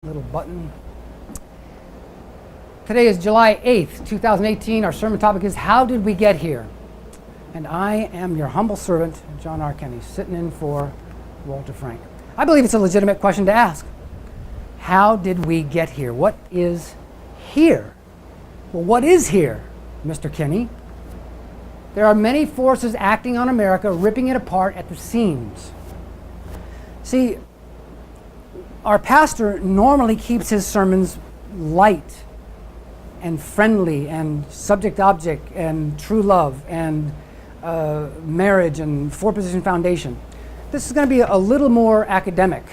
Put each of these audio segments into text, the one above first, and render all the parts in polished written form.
Little button. Today is July 8th, 2018. Our sermon topic is How Did We Get Here? And I am your humble servant, John R. Kenny, sitting in for Walter Frank. I believe it's a legitimate question to ask. How did we get here? What is here? Well, what is here, Mr. Kenny? There are many forces acting on America, ripping it apart at the seams. See, our pastor normally keeps his sermons light and friendly and subject-object and true love and marriage and four-position foundation. This is going to be a little more academic,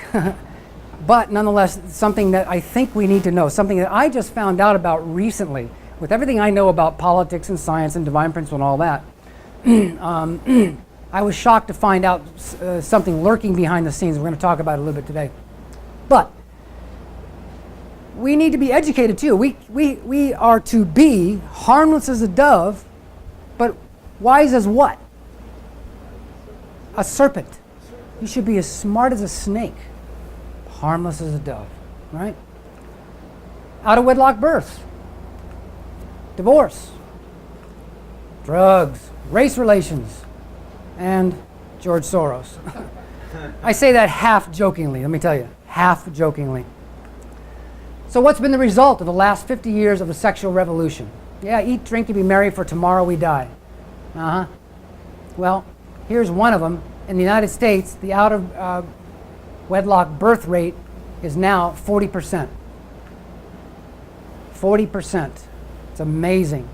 but nonetheless something that I think we need to know, something that I just found out about recently with everything I know about politics and science and divine principle and all that. I was shocked to find out something lurking behind the scenes. We're going to talk about it a little bit today. But we need to be educated too. We are to be harmless as a dove, but wise as what? A serpent. You should be as smart as a snake, harmless as a dove, right? Out of wedlock birth, divorce, drugs, race relations, and George Soros. I say that half jokingly, let me tell you. Half jokingly. So what's been the result of the last 50 years of the sexual revolution? Yeah, eat, drink, and be merry, for tomorrow we die. Well, here's one of them. In the United States, the out of wedlock birth rate is now 40%. 40%. It's amazing.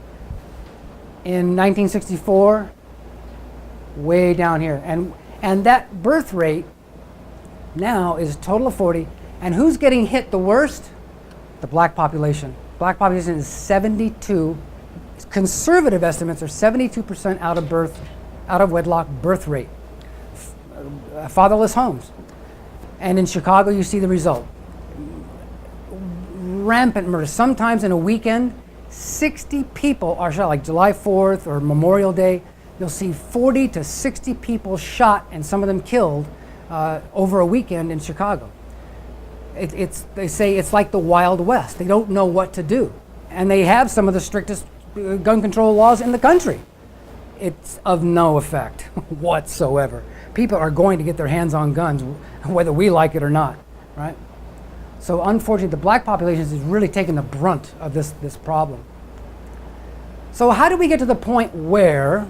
In 1964, way down here. And that birth rate now is a total of 40. And who's getting hit the worst? The black population. Black population is 72. Conservative estimates are 72% out of wedlock birth rate. Fatherless homes. And in Chicago, you see the result. Rampant murder. Sometimes in a weekend, 60 people are shot, like July 4th or Memorial Day. You'll see 40 to 60 people shot and some of them killed over a weekend in Chicago. They say it's like the Wild West. They don't know what to do. And they have some of the strictest gun control laws in the country. It's of no effect whatsoever. People are going to get their hands on guns whether we like it or not, right? So unfortunately, the black population is really taking the brunt of this problem. So how do we get to the point where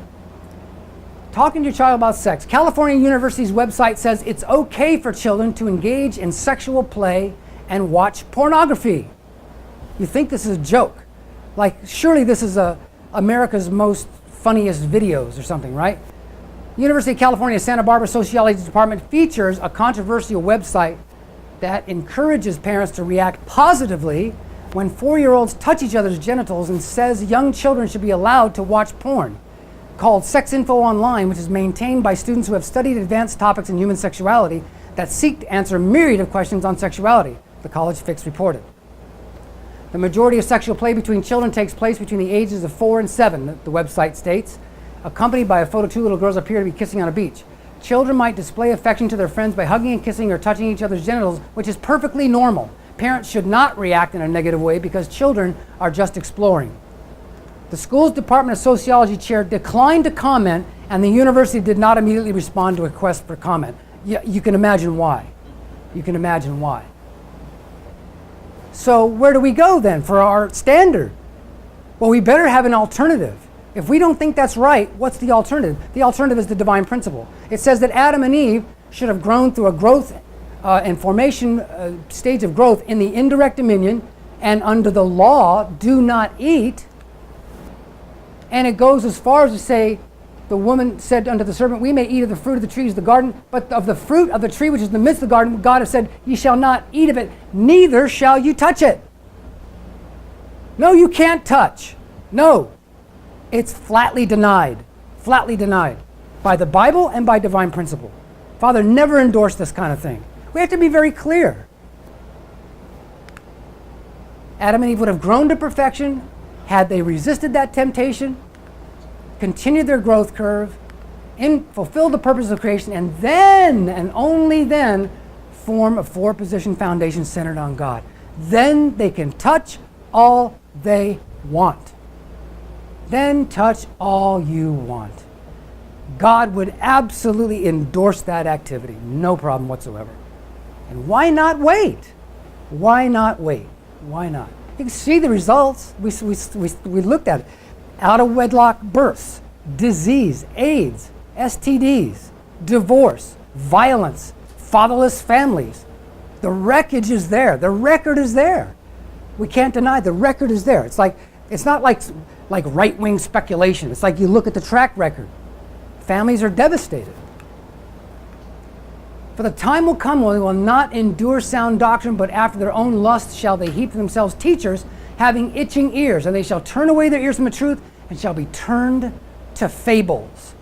talking to your child about sex? California University's website says it's okay for children to engage in sexual play and watch pornography. You think this is a joke. Like, surely this is America's most funniest videos or something, right? University of California Santa Barbara Sociology Department features a controversial website that encourages parents to react positively when 4-year-olds touch each other's genitals and says young children should be allowed to watch porn, called Sex Info Online, which is maintained by students who have studied advanced topics in human sexuality that seek to answer a myriad of questions on sexuality, the College Fix reported. The majority of sexual play between children takes place between the ages of 4 and 7, the website states, accompanied by a photo two little girls appear to be kissing on a beach. Children might display affection to their friends by hugging and kissing or touching each other's genitals, which is perfectly normal. Parents should not react in a negative way because children are just exploring. The school's Department of Sociology chair declined to comment, and the university did not immediately respond to a request for comment. You can imagine why. You can imagine why. So where do we go then for our standard? Well, we better have an alternative. If we don't think that's right, what's the alternative? The alternative is the divine principle. It says that Adam and Eve should have grown through a growth and formation stage of growth in the indirect dominion, and under the law, do not eat. And it goes as far as to say, the woman said unto the serpent, we may eat of the fruit of the trees of the garden, but of the fruit of the tree which is in the midst of the garden, God has said, ye shall not eat of it, neither shall you touch it. No, you can't touch. No. It's flatly denied by the Bible and by divine principle. Father never endorsed this kind of thing. We have to be very clear. Adam and Eve would have grown to perfection had they resisted that temptation, continued their growth curve, fulfill the purpose of creation, and then, and only then, form a four-position foundation centered on God. then they can touch all they want. Then touch all you want. God would absolutely endorse that activity, no problem whatsoever. And why not wait? Why not wait? Why not? You can see the results. We looked at it. Out of wedlock births, disease, AIDS, STDs, divorce, violence, fatherless families. The wreckage is there. The record is there. We can't deny the record is there. It's not like right-wing speculation. It's like you look at the track record. Families are devastated. For the time will come when they will not endure sound doctrine, but after their own lust shall they heap to themselves teachers, having itching ears, and they shall turn away their ears from the truth, and shall be turned to fables.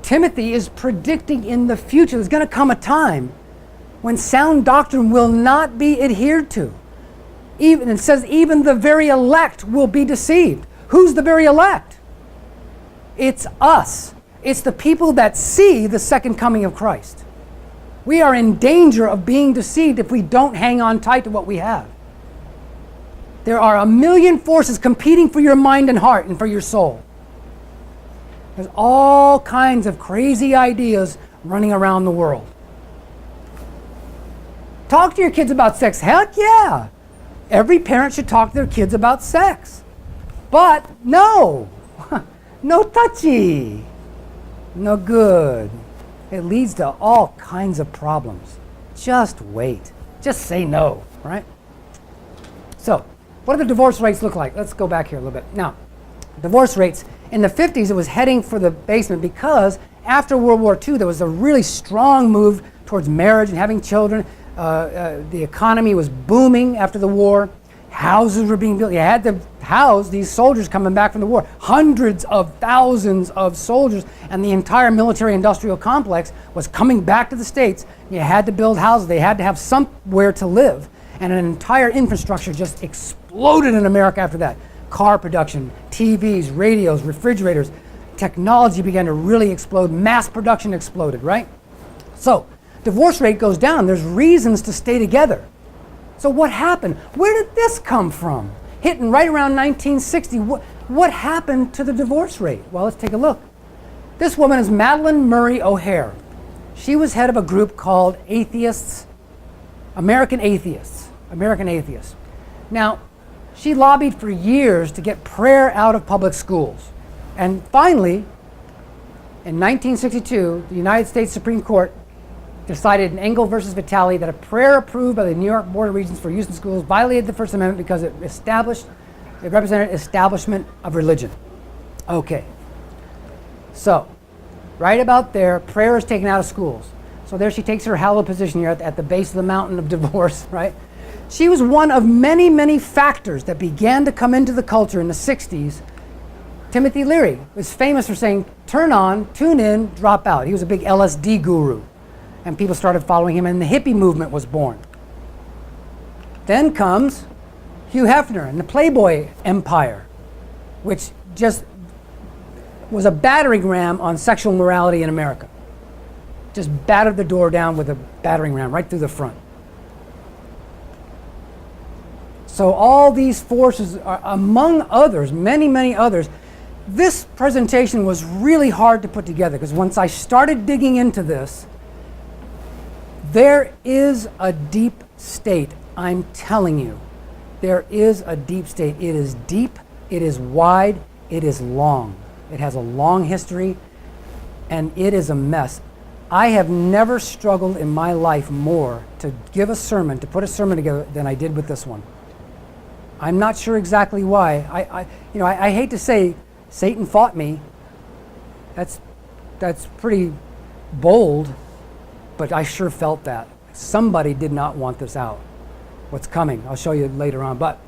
Timothy is predicting in the future there's going to come a time when sound doctrine will not be adhered to. It says even the very elect will be deceived. Who's the very elect? It's us. It's the people that see the second coming of Christ. We are in danger of being deceived if we don't hang on tight to what we have. There are a million forces competing for your mind and heart and for your soul. There's all kinds of crazy ideas running around the world. Talk to your kids about sex. Heck yeah. Every parent should talk to their kids about sex. But no. No touchy. No good. It leads to all kinds of problems. Just wait. Just say no, right? So, what do the divorce rates look like? Let's go back here a little bit. Now, divorce rates, in the 50s, it was heading for the basement because after World War II, there was a really strong move towards marriage and having children. The economy was booming after the war. Houses were being built. You had to house these soldiers coming back from the war. Hundreds of thousands of soldiers, and the entire military-industrial complex was coming back to the States. You had to build houses. They had to have somewhere to live. And an entire infrastructure just exploded in America after that. Car production, TVs, radios, refrigerators. Technology began to really explode. Mass production exploded, right? So, divorce rate goes down. There's reasons to stay together. So what happened? Where did this come from? Hitting right around 1960. What happened to the divorce rate? Well, let's take a look. This woman is Madeleine Murray O'Hair. She was head of a group called American Atheists. Now, she lobbied for years to get prayer out of public schools. And finally, in 1962, the United States Supreme Court decided in Engel versus Vitale that a prayer approved by the New York Board of Regents for use in schools violated the First Amendment because it represented establishment of religion. Okay. So, right about there, prayer is taken out of schools. So there she takes her hallowed position here at the base of the mountain of divorce, right? She was one of many, many factors that began to come into the culture in the 60s. Timothy Leary was famous for saying, turn on, tune in, drop out. He was a big LSD guru. And people started following him, and the hippie movement was born. Then comes Hugh Hefner and the Playboy empire, which just was a battering ram on sexual morality in America. Just battered the door down with a battering ram right through the front. So all these forces are, among others, many, many others. This presentation was really hard to put together because once I started digging into this, there is a deep state, I'm telling you. There is a deep state. It is deep, it is wide, it is long. It has a long history, and it is a mess. I have never struggled in my life more to give a sermon, to put a sermon together than I did with this one. I'm not sure exactly why. I hate to say Satan fought me. That's pretty bold. But I sure felt that. Somebody did not want this out. What's coming? I'll show you later on. But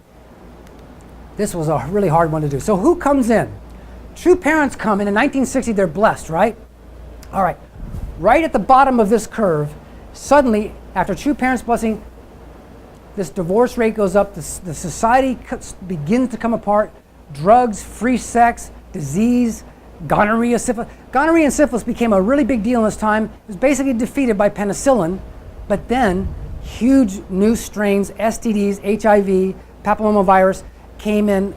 this was a really hard one to do. So who comes in? True parents come in. In 1960, they're blessed, right? All right. Right at the bottom of this curve, suddenly, after true parents' blessing, this divorce rate goes up. The society begins to come apart. Drugs, free sex, disease, gonorrhea, syphilis. Gonorrhea and syphilis became a really big deal in this time. It was basically defeated by penicillin, but then huge new strains, STDs, HIV, papillomavirus came in.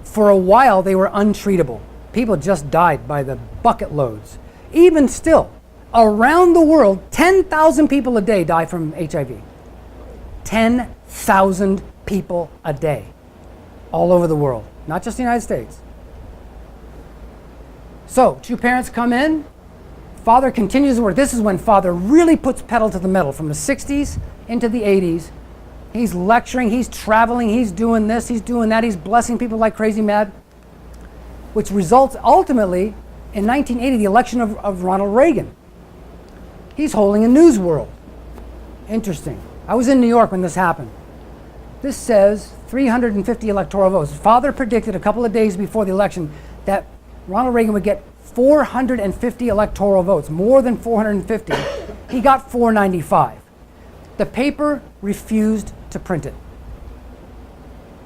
For a while, they were untreatable. People just died by the bucket loads. Even still, around the world, 10,000 people a day die from HIV. 10,000 people a day, all over the world, not just the United States. So, two parents come in, father continues to work. This is when father really puts pedal to the metal from the 60s into the 80s. He's lecturing, he's traveling, he's doing this, he's doing that, he's blessing people like crazy mad, which results ultimately in 1980, the election of Ronald Reagan. He's holding a news world. Interesting. I was in New York when this happened. This says 350 electoral votes. Father predicted a couple of days before the election that Ronald Reagan would get 450 electoral votes, more than 450. He got 495. The paper refused to print it.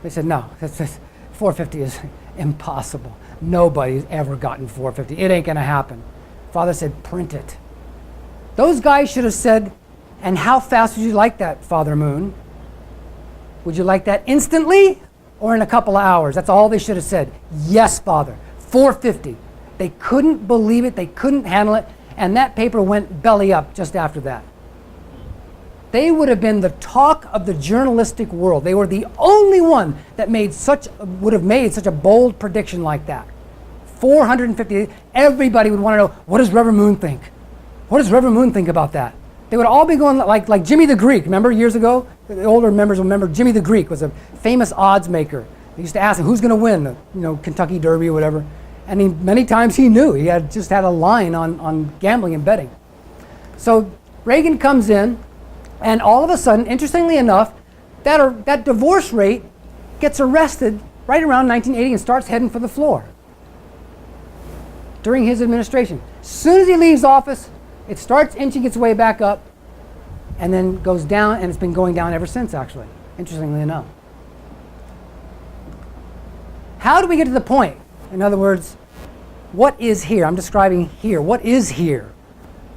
They said, no, 450 is impossible. Nobody's ever gotten 450. It ain't gonna happen. Father said, print it. Those guys should have said, and how fast would you like that, Father Moon? Would you like that instantly or in a couple of hours? That's all they should have said. Yes, Father, 450. They couldn't believe it, they couldn't handle it, and that paper went belly up just after that. They would have been the talk of the journalistic world. They were the only one that would have made such a bold prediction like that. 450, everybody would want to know, what does Reverend Moon think? What does Reverend Moon think about that? They would all be going like Jimmy the Greek. Remember years ago? The older members will remember Jimmy the Greek was a famous odds maker. They used to ask him, who's going to win? Kentucky Derby or whatever. And many times he knew. He had just had a line on gambling and betting. So Reagan comes in, and all of a sudden, interestingly enough, that divorce rate gets arrested right around 1980 and starts heading for the floor during his administration. As soon as he leaves office, it starts inching its way back up and then goes down, and it's been going down ever since, actually, interestingly enough. How do we get to the point? In other words, what is here? I'm describing here. What is here?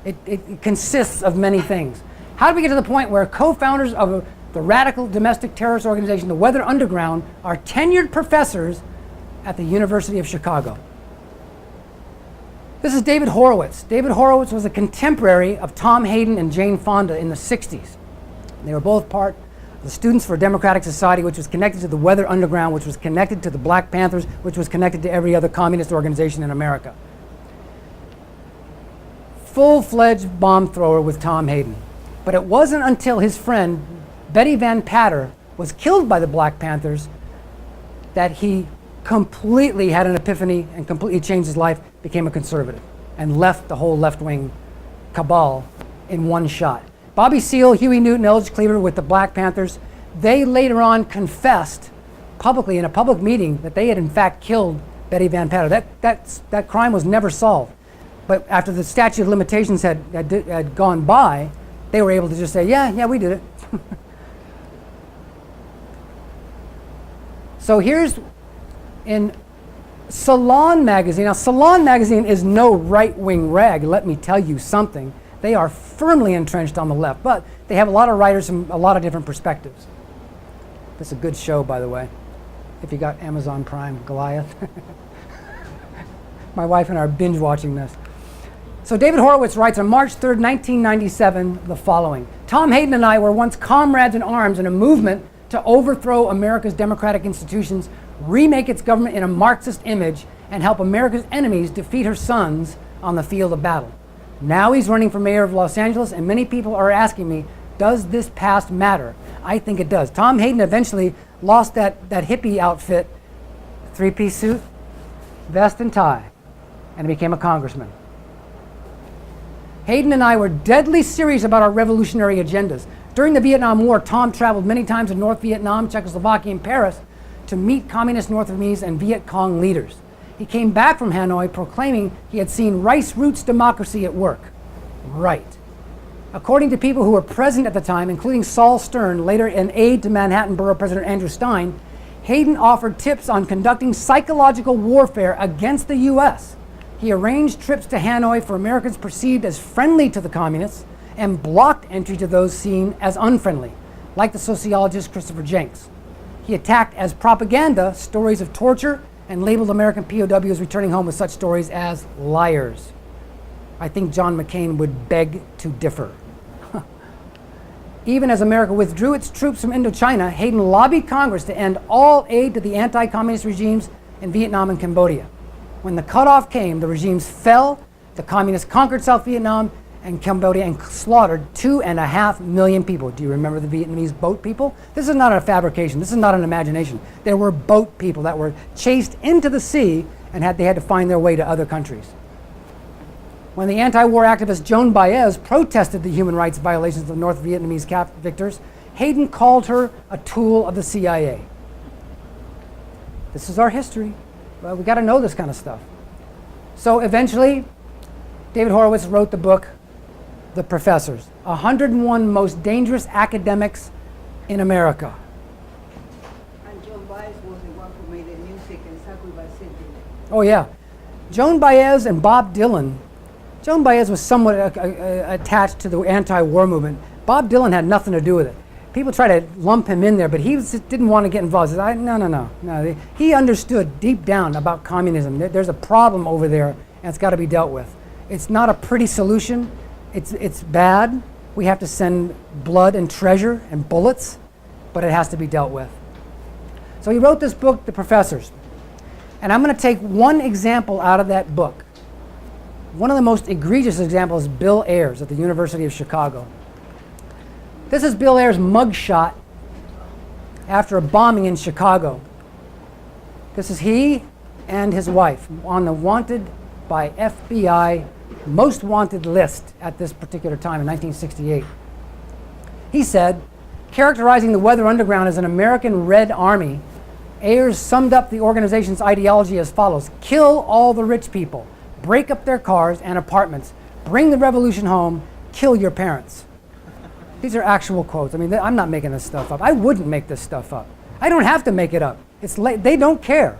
It consists of many things. How did we get to the point where co-founders of the radical domestic terrorist organization, the Weather Underground, are tenured professors at the University of Chicago? This is David Horowitz. David Horowitz was a contemporary of Tom Hayden and Jane Fonda in the 60s. They were both part of the Students for a Democratic Society, which was connected to the Weather Underground, which was connected to the Black Panthers, which was connected to every other communist organization in America. Full-fledged bomb thrower with Tom Hayden. But it wasn't until his friend, Betty Van Patter, was killed by the Black Panthers that he completely had an epiphany and completely changed his life, became a conservative, and left the whole left-wing cabal in one shot. Bobby Seale, Huey Newton, Eldridge Cleaver with the Black Panthers, they later on confessed publicly in a public meeting that they had in fact killed Betty Van Patter. That crime was never solved. But after the statute of limitations had gone by, they were able to just say, yeah, we did it. So here's in Salon magazine. Now, Salon magazine is no right-wing rag, let me tell you something. They are firmly entrenched on the left, but they have a lot of writers from a lot of different perspectives. This is a good show, by the way, if you got Amazon Prime, Goliath. My wife and I are binge watching this. So David Horowitz writes on March 3rd, 1997, the following. Tom Hayden and I were once comrades in arms in a movement to overthrow America's democratic institutions, remake its government in a Marxist image, and help America's enemies defeat her sons on the field of battle. Now he's running for mayor of Los Angeles, and many people are asking me, does this past matter? I think it does. Tom Hayden eventually lost that hippie outfit, three-piece suit, vest and tie, and became a congressman. Hayden and I were deadly serious about our revolutionary agendas. During the Vietnam War, Tom traveled many times to North Vietnam, Czechoslovakia, and Paris to meet communist North Vietnamese and Viet Cong leaders. He came back from Hanoi proclaiming he had seen Rice Roots democracy at work. Right. According to people who were present at the time, including Saul Stern, later an aide to Manhattan Borough President Andrew Stein, Hayden offered tips on conducting psychological warfare against the U.S. He arranged trips to Hanoi for Americans perceived as friendly to the communists and blocked entry to those seen as unfriendly, like the sociologist Christopher Jenks. He attacked as propaganda stories of torture and labeled American POWs returning home with such stories as liars. I think John McCain would beg to differ. Even as America withdrew its troops from Indochina, Hayden lobbied Congress to end all aid to the anti-communist regimes in Vietnam and Cambodia. When the cutoff came, the regimes fell, the communists conquered South Vietnam and Cambodia and slaughtered 2.5 million people. Do you remember the Vietnamese boat people? This is not a fabrication. This is not an imagination. There were boat people that were chased into the sea and they had to find their way to other countries. When the anti-war activist Joan Baez protested the human rights violations of North Vietnamese victors, Hayden called her a tool of the CIA. This is our history. Well, we got to know this kind of stuff. So eventually, David Horowitz wrote the book, The Professors, 101 Most Dangerous Academics in America. And Joan Baez was the one who made the music and Sacrifice City. Oh yeah. Joan Baez and Bob Dylan. Joan Baez was somewhat attached to the anti-war movement. Bob Dylan had nothing to do with it. People try to lump him in there, but he didn't want to get involved. He said, no. He understood deep down about communism. There's a problem over there, and it's got to be dealt with. It's not a pretty solution. It's bad. We have to send blood and treasure and bullets, but it has to be dealt with. So he wrote this book, The Professors. And I'm going to take one example out of that book. One of the most egregious examples is Bill Ayers at the University of Chicago. This is Bill Ayers' mugshot after a bombing in Chicago. This is he and his wife on the wanted by FBI most wanted list at this particular time in 1968. He said, characterizing the Weather Underground as an American Red Army, Ayers summed up the organization's ideology as follows: kill all the rich people, break up their cars and apartments, bring the revolution home, kill your parents. These are actual quotes. I mean, I'm not making this stuff up. I wouldn't make this stuff up. I don't have to make it up. They don't care.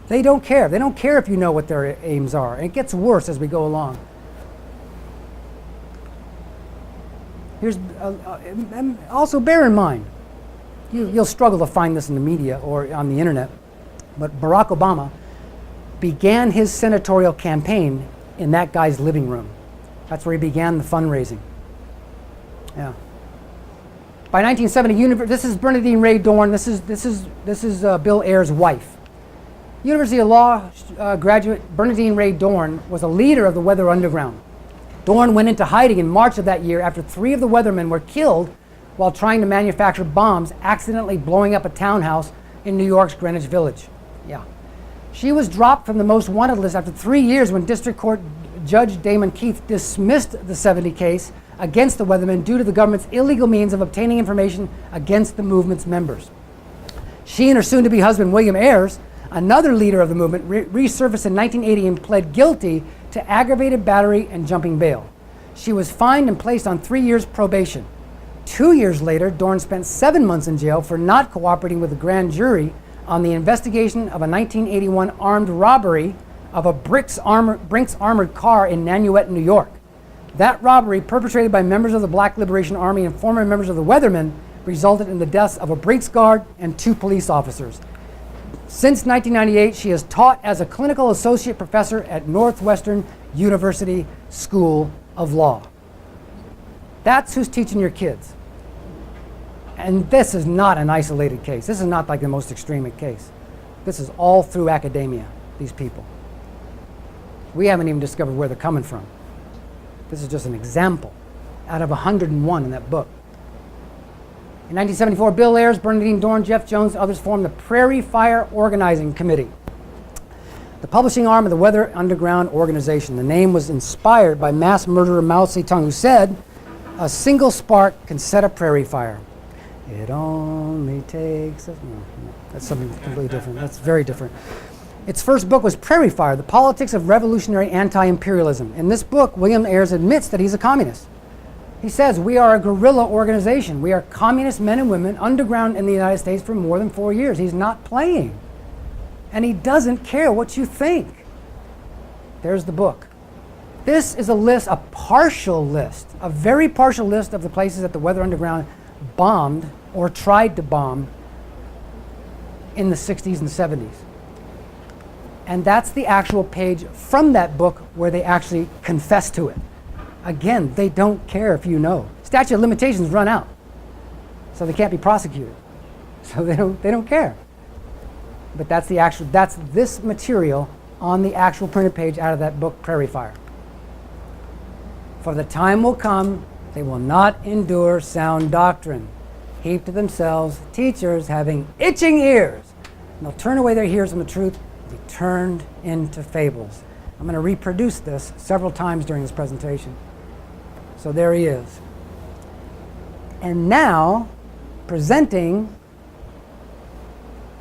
They don't care. They don't care if you know what their aims are. And it gets worse as we go along. Here's also bear in mind, you'll struggle to find this in the media or on the internet, but Barack Obama began his senatorial campaign in that guy's living room. That's where he began the fundraising. Yeah. By 1970, this is Bernadine Ray Dorn. This is Bill Ayers' wife. University of Law graduate Bernadine Ray Dorn was a leader of the Weather Underground. Dorn went into hiding in March of that year after 3 of the weathermen were killed while trying to manufacture bombs, accidentally blowing up a townhouse in New York's Greenwich Village. Yeah. She was dropped from the most wanted list after 3 years when District Court Judge Damon Keith dismissed the 70 case against the weathermen due to the government's illegal means of obtaining information against the movement's members. She and her soon-to-be husband, William Ayers, another leader of the movement, resurfaced in 1980 and pled guilty to aggravated battery and jumping bail. She was fined and placed on 3 years probation. 2 years later, Dorn spent 7 months in jail for not cooperating with the grand jury on the investigation of a 1981 armed robbery of a Brinks armored car in Nanuet, New York. That robbery, perpetrated by members of the Black Liberation Army and former members of the Weathermen, resulted in the deaths of a Brinks guard and 2 police officers. Since 1998, she has taught as a clinical associate professor at Northwestern University School of Law. That's who's teaching your kids. And this is not an isolated case. This is not like the most extreme case. This is all through academia, these people. We haven't even discovered where they're coming from. This is just an example out of 101 in that book. In 1974, Bill Ayers, Bernadine Dorn, Jeff Jones, and others formed the Prairie Fire Organizing Committee, the publishing arm of the Weather Underground organization. The name was inspired by mass murderer Mao Zedong, who said, "A single spark can set a prairie fire. It only takes a..." No, that's something completely different. That's very different. Its first book was Prairie Fire, The Politics of Revolutionary Anti-Imperialism. In this book, William Ayers admits that he's a communist. He says, "We are a guerrilla organization. We are communist men and women underground in the United States for more than 4 years." He's not playing. And he doesn't care what you think. There's the book. This is a list, a partial list, a very partial list of the places that the Weather Underground bombed or tried to bomb in the 60s and 70s. And that's the actual page from that book where they actually confess to it. Again, they don't care if you know. Statute of limitations run out, so they can't be prosecuted. So they don't care. But that's this material on the actual printed page out of that book, Prairie Fire. For the time will come, they will not endure sound doctrine. Heap to themselves teachers having itching ears. And they'll turn away their ears from the truth and be turned into fables. I'm going to reproduce this several times during this presentation. So there he is. And now, presenting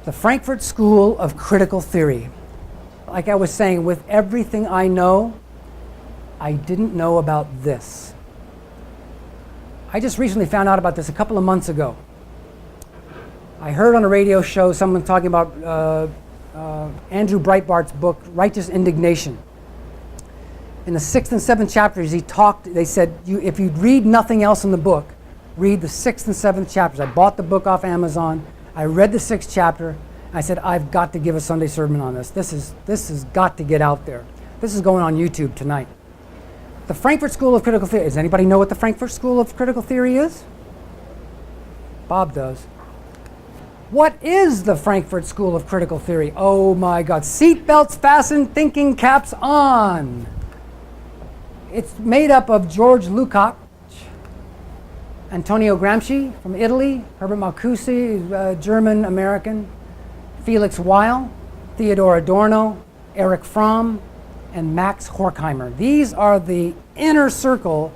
the Frankfurt School of Critical Theory. Like I was saying, with everything I know, I didn't know about this. I just recently found out about this a couple of months ago. I heard on a radio show someone talking about Andrew Breitbart's book, Righteous Indignation. In the 6th and 7th chapters, they said, if you read nothing else in the book, read the 6th and 7th chapters. I bought the book off Amazon. I read the 6th chapter. And I said, I've got to give a Sunday sermon on this. This has got to get out there. This is going on YouTube tonight. The Frankfurt School of Critical Theory. Does anybody know what the Frankfurt School of Critical Theory is? Bob does. What is the Frankfurt School of Critical Theory? Oh my God. Seatbelts fastened, thinking caps on. It's made up of Georg Lukacs, Antonio Gramsci from Italy, Herbert Marcuse, German-American, Felix Weil, Theodor Adorno, Erich Fromm, and Max Horkheimer. These are the inner circle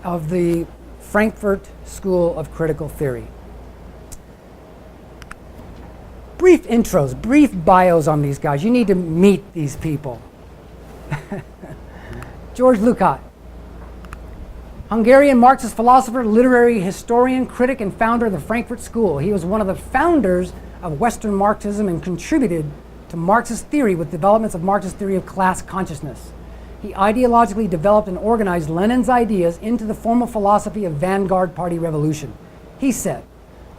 of the Frankfurt School of Critical Theory. Brief intros, brief bios on these guys. You need to meet these people. Georg Lukacs, Hungarian Marxist philosopher, literary historian, critic, and founder of the Frankfurt School. He was one of the founders of Western Marxism and contributed to Marxist theory with developments of Marxist theory of class consciousness. He ideologically developed and organized Lenin's ideas into the formal philosophy of vanguard party revolution. He said,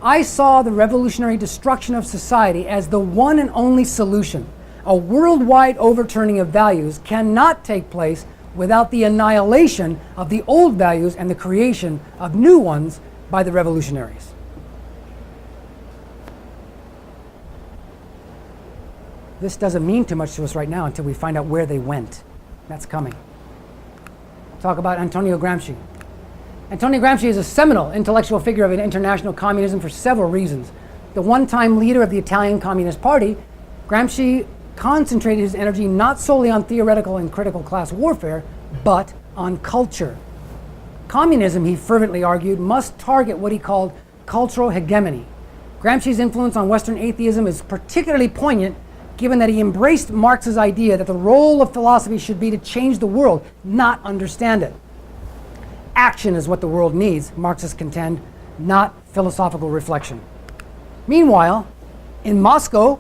I saw the revolutionary destruction of society as the one and only solution. A worldwide overturning of values cannot take place without the annihilation of the old values and the creation of new ones by the revolutionaries. This doesn't mean too much to us right now until we find out where they went. That's coming. Talk about Antonio Gramsci. Antonio Gramsci is a seminal intellectual figure of international communism for several reasons. The one-time leader of the Italian Communist Party, Gramsci concentrated his energy not solely on theoretical and critical class warfare, but on culture. Communism, he fervently argued, must target what he called cultural hegemony. Gramsci's influence on Western atheism is particularly poignant given that he embraced Marx's idea that the role of philosophy should be to change the world, not understand it. Action is what the world needs, Marxists contend, not philosophical reflection. Meanwhile, in Moscow,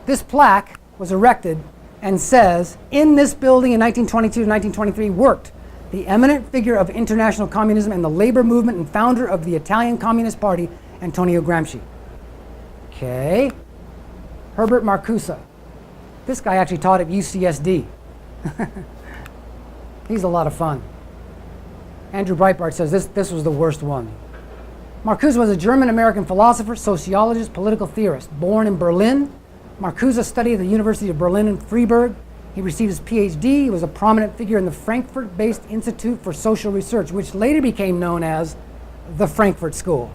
this plaque was erected and says, in this building in 1922 to 1923 worked the eminent figure of international communism and the labor movement and founder of the Italian Communist Party, Antonio Gramsci. Okay. Herbert Marcuse. This guy actually taught at UCSD. He's a lot of fun. Andrew Breitbart says this was the worst one. Marcuse was a German-American philosopher, sociologist, political theorist. Born in Berlin, Marcuse studied at the University of Berlin in Freiburg. He received his PhD. He was a prominent figure in the Frankfurt-based Institute for Social Research, which later became known as the Frankfurt School.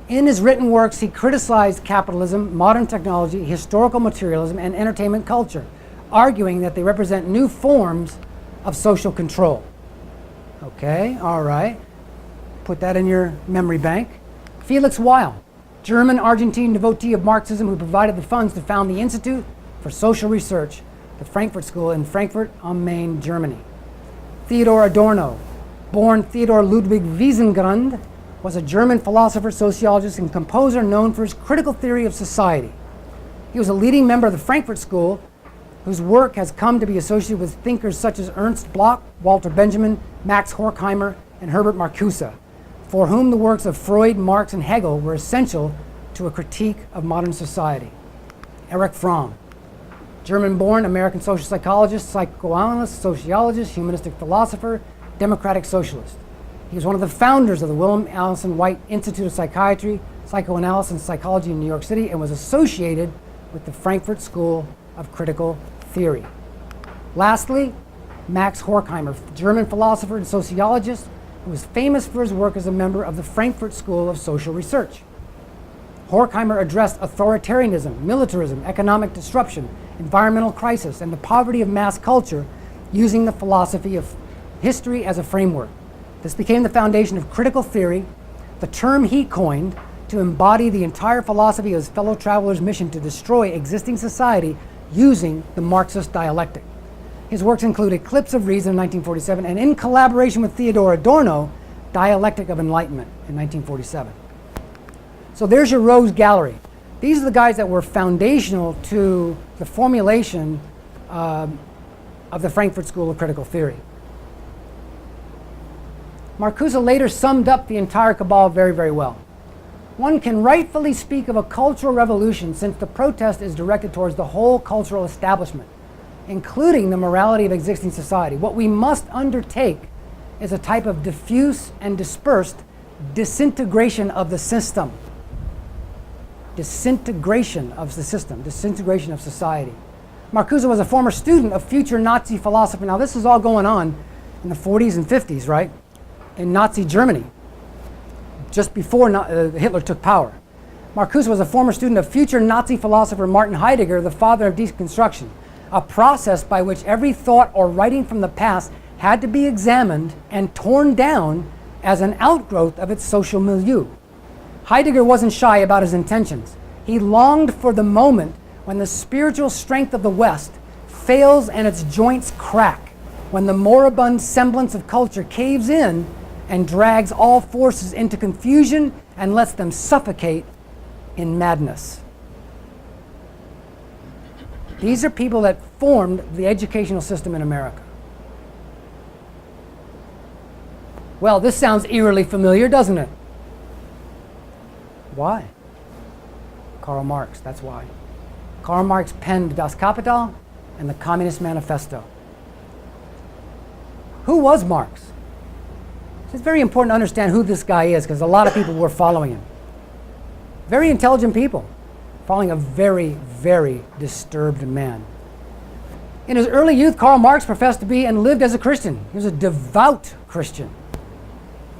In his written works, he criticized capitalism, modern technology, historical materialism, and entertainment culture, arguing that they represent new forms of social control. Okay, all right. Put that in your memory bank. Felix Weil, German-Argentine devotee of Marxism who provided the funds to found the Institute for Social Research, the Frankfurt School in Frankfurt am Main, Germany. Theodor Adorno, born Theodor Ludwig Wiesengrund, was a German philosopher, sociologist, and composer known for his critical theory of society. He was a leading member of the Frankfurt School whose work has come to be associated with thinkers such as Ernst Bloch, Walter Benjamin, Max Horkheimer, and Herbert Marcuse, for whom the works of Freud, Marx, and Hegel were essential to a critique of modern society. Erich Fromm, German-born American social psychologist, psychoanalyst, sociologist, humanistic philosopher, democratic socialist. He was one of the founders of the William Alison White Institute of Psychiatry, Psychoanalysis, and Psychology in New York City, and was associated with the Frankfurt School of Critical Theory. Lastly, Max Horkheimer, German philosopher and sociologist, who was famous for his work as a member of the Frankfurt School of Social Research. Horkheimer addressed authoritarianism, militarism, economic disruption, environmental crisis, and the poverty of mass culture using the philosophy of history as a framework. This became the foundation of critical theory, the term he coined to embody the entire philosophy of his fellow traveler's mission to destroy existing society using the Marxist dialectic. His works include Eclipse of Reason in 1947 and, in collaboration with Theodor Adorno, Dialectic of Enlightenment in 1947. So there's your Rose Gallery. These are the guys that were foundational to the formulation of the Frankfurt School of Critical Theory. Marcuse later summed up the entire cabal very, very well. One can rightfully speak of a cultural revolution since the protest is directed towards the whole cultural establishment, including the morality of existing society. What we must undertake is a type of diffuse and dispersed disintegration of the system. Disintegration of the system, disintegration of society. Marcuse was a former student of future Nazi philosopher. Now this is all going on in the 40s and 50s, right? In Nazi Germany, just before Hitler took power. Marcuse was a former student of future Nazi philosopher Martin Heidegger, the father of deconstruction, a process by which every thought or writing from the past had to be examined and torn down as an outgrowth of its social milieu. Heidegger wasn't shy about his intentions. He longed for the moment when the spiritual strength of the West fails and its joints crack, when the moribund semblance of culture caves in and drags all forces into confusion and lets them suffocate in madness. These are people that formed the educational system in America. Well, this sounds eerily familiar, doesn't it? Why? Karl Marx, that's why. Karl Marx penned Das Kapital and the Communist Manifesto. Who was Marx? It's very important to understand who this guy is because a lot of people were following him. Very intelligent people, following a very, very disturbed man. In his early youth, Karl Marx professed to be and lived as a Christian. He was a devout Christian.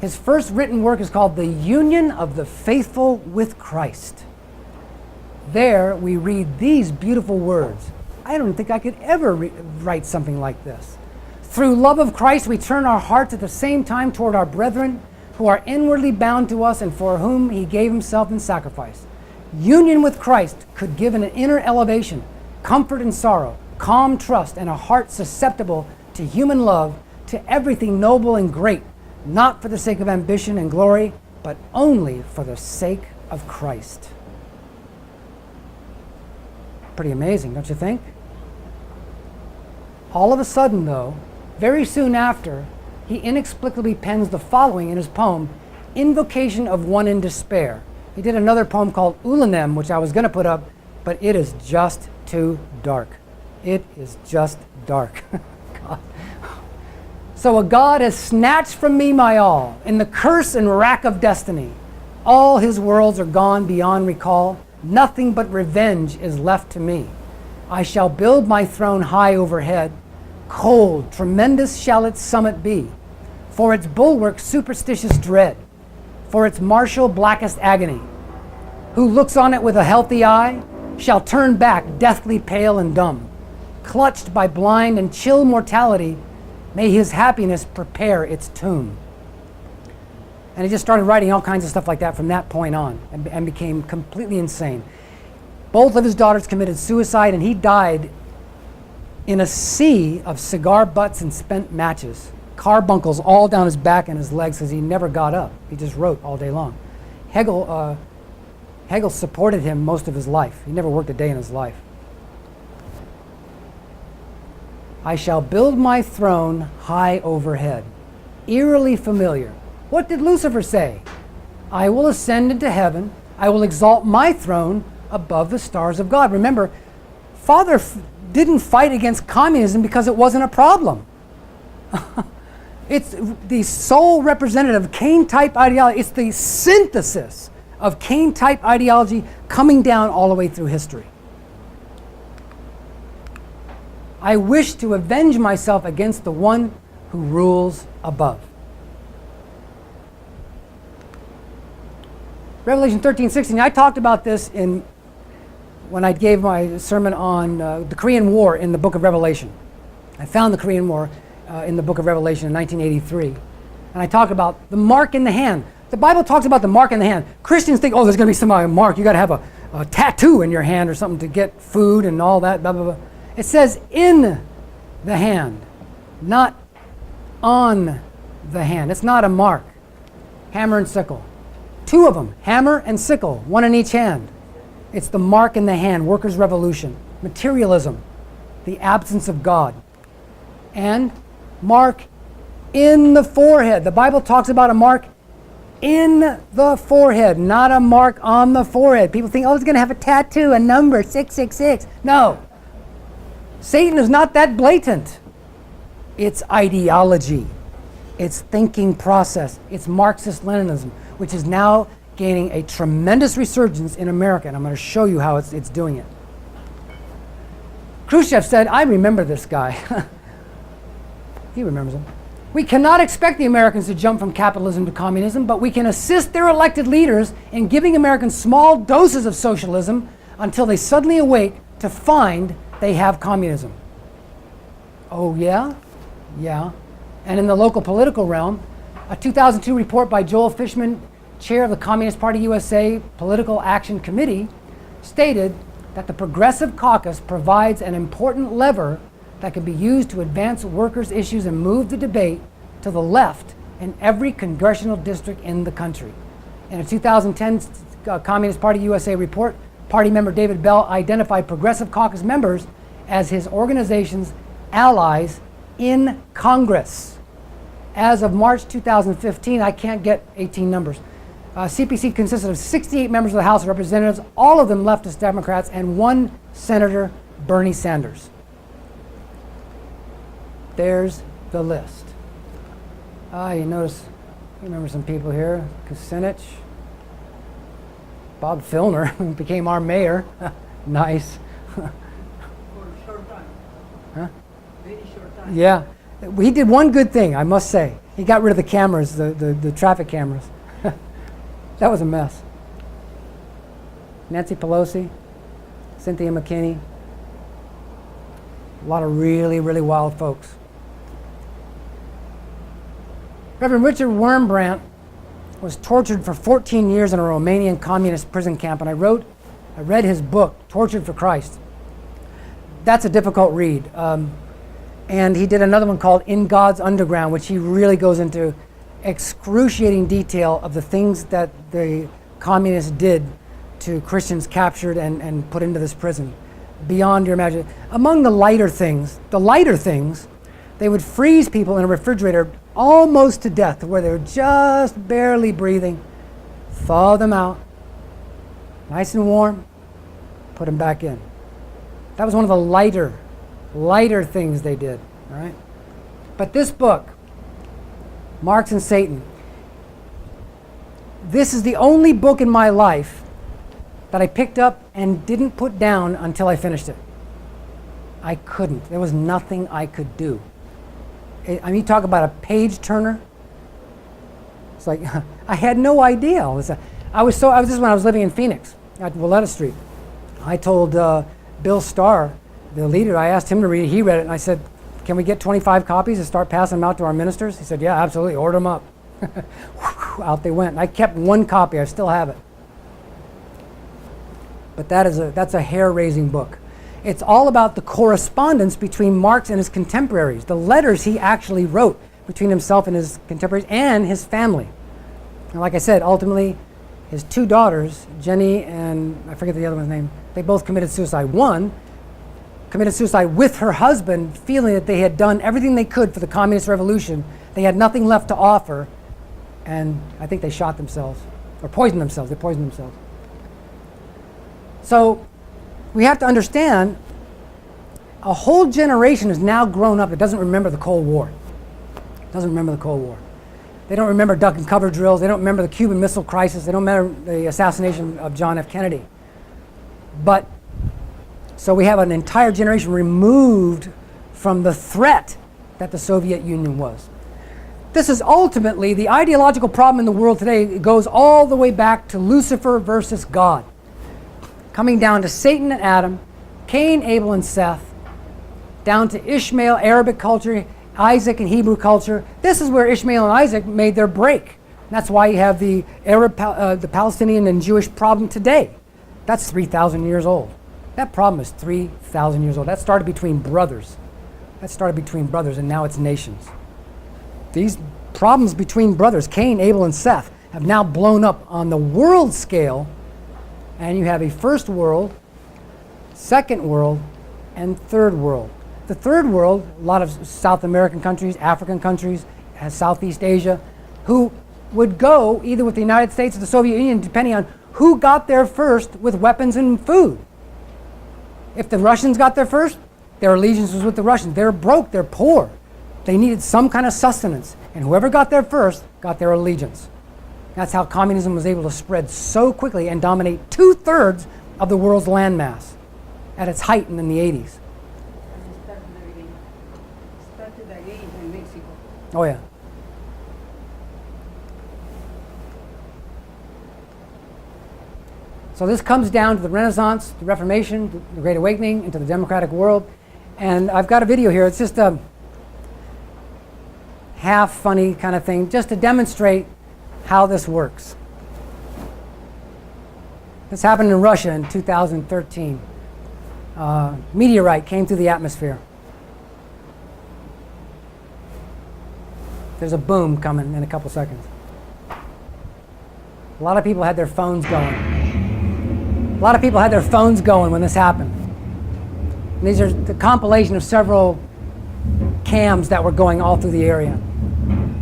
His first written work is called The Union of the Faithful with Christ. There we read these beautiful words. I don't think I could ever write something like this. Through love of Christ, we turn our hearts at the same time toward our brethren who are inwardly bound to us and for whom he gave himself in sacrifice. Union with Christ could give an inner elevation, comfort and sorrow, calm trust, and a heart susceptible to human love, to everything noble and great, not for the sake of ambition and glory, but only for the sake of Christ. Pretty amazing, don't you think? All of a sudden, though, very soon after, he inexplicably pens the following in his poem, Invocation of One in Despair. He did another poem called Ulanem, which I was going to put up, but it is just too dark. It is just dark. God. So a God has snatched from me my all, in the curse and rack of destiny. All his worlds are gone beyond recall. Nothing but revenge is left to me. I shall build my throne high overhead. Cold, tremendous shall its summit be. For its bulwark superstitious dread. For its martial blackest agony. Who looks on it with a healthy eye shall turn back deathly pale and dumb. Clutched by blind and chill mortality, may his happiness prepare its tomb. And he just started writing all kinds of stuff like that from that point on and became completely insane. Both of his daughters committed suicide and he died in a sea of cigar butts and spent matches. Carbuncles all down his back and his legs because he never got up. He just wrote all day long. Hegel supported him most of his life. He never worked a day in his life. I shall build my throne high overhead. Eerily familiar. What did Lucifer say? I will ascend into heaven. I will exalt my throne above the stars of God. Remember, Father didn't fight against communism because it wasn't a problem. It's the sole representative of Cain-type ideology. It's the synthesis of Cain-type ideology coming down all the way through history. I wish to avenge myself against the one who rules above. Revelation 13:16. I talked about this when I gave my sermon on the Korean War in the book of Revelation. I found the Korean War in the book of Revelation in 1983. And I talked about the mark in the hand. The Bible talks about the mark in the hand. Christians think, oh, there's going to be some mark. You got to have a tattoo in your hand or something to get food and all that, blah, blah, blah. It says in the hand, not on the hand. It's not a mark. Hammer and sickle. Two of them, hammer and sickle, one in each hand. It's the mark in the hand, workers' revolution, materialism, the absence of God. And mark in the forehead. The Bible talks about a mark in the forehead, not a mark on the forehead. People think, oh, it's going to have a tattoo, a number, 666. No. Satan is not that blatant. It's ideology. It's thinking process. It's Marxist-Leninism, which is now gaining a tremendous resurgence in America, and I'm going to show you how it's doing it. Khrushchev said, I remember this guy. He remembers him. We cannot expect the Americans to jump from capitalism to communism, but we can assist their elected leaders in giving Americans small doses of socialism until they suddenly awake to find they have communism. Oh, yeah? Yeah. And in the local political realm, a 2002 report by Joel Fishman, chair of the Communist Party USA Political Action Committee, stated that the Progressive Caucus provides an important lever that can be used to advance workers' issues and move the debate to the left in every congressional district in the country. In a 2010 Communist Party USA report, party member David Bell identified Progressive Caucus members as his organization's allies in Congress. As of March 2015, I can't get 18 numbers. CPC consisted of 68 members of the House of Representatives, all of them leftist Democrats, and one Senator, Bernie Sanders. There's the list. You notice, you remember some people here. Kucinich, Bob Filner, who became our mayor. Nice. For a short time. Huh? Very short time. Yeah. He did one good thing, I must say. He got rid of the cameras, the traffic cameras. That was a mess. Nancy Pelosi, Cynthia McKinney. A lot of really, really wild folks. Reverend Richard Wurmbrandt was tortured for 14 years in a Romanian communist prison camp, and I read his book, Tortured for Christ. That's a difficult read. And he did another one called In God's Underground, which he really goes into excruciating detail of the things that the communists did to Christians captured and put into this prison. Beyond your imagination. Among the lighter things, they would freeze people in a refrigerator almost to death, where they were just barely breathing, thaw them out, nice and warm, put them back in. That was one of the lighter things they did, all right? But this book, Marx and Satan, this is the only book in my life that I picked up and didn't put down until I finished it. I couldn't. There was nothing I could do. I mean, talk about a page turner. It's like, I had no idea. I was when I was living in Phoenix at Willetta Street. I told Bill Starr, the leader, I asked him to read it. He read it, and I said, can we get 25 copies and start passing them out to our ministers? He said, yeah, absolutely, order them up. Out they went. I kept one copy. I still have it. But that's a hair-raising book. It's all about the correspondence between Marx and his contemporaries, the letters he actually wrote between himself and his contemporaries and his family. And like I said, ultimately, his two daughters, Jenny and I forget the other one's name, they both committed suicide. One committed suicide with her husband, feeling that they had done everything they could for the communist revolution. They had nothing left to offer, and I think they shot themselves, or poisoned themselves. They poisoned themselves. So we have to understand, a whole generation has now grown up that doesn't remember the Cold War. Doesn't remember the Cold War. They don't remember duck and cover drills. They don't remember the Cuban Missile Crisis. They don't remember the assassination of John F. Kennedy. But, so we have an entire generation removed from the threat that the Soviet Union was. This is ultimately the ideological problem in the world today. It goes all the way back to Lucifer versus God. Coming down to Satan and Adam, Cain, Abel, and Seth, down to Ishmael, Arabic culture, Isaac and Hebrew culture. This is where Ishmael and Isaac made their break. And that's why you have the the Palestinian and Jewish problem today. That's 3,000 years old. That problem is 3,000 years old. That started between brothers. And now it's nations. These problems between brothers, Cain, Abel, and Seth, have now blown up on the world scale, and you have a first world, second world, and third world. The third world, a lot of South American countries, African countries, Southeast Asia, who would go either with the United States or the Soviet Union, depending on who got there first with weapons and food. If the Russians got there first, their allegiance was with the Russians. They're broke, they're poor. They needed some kind of sustenance, and whoever got there first got their allegiance. That's how communism was able to spread so quickly and dominate 2/3 of the world's landmass at its height in the 80s. Started again in Mexico. Oh yeah. So this comes down to the Renaissance, the Reformation, the Great Awakening, into the democratic world. And I've got a video here. It's just a half funny kind of thing, just to demonstrate how this works. This happened in Russia in 2013. Meteorite came through the atmosphere. There's a boom coming in a couple seconds. A lot of people had their phones going. When this happened. And these are the compilation of several cams that were going all through the area.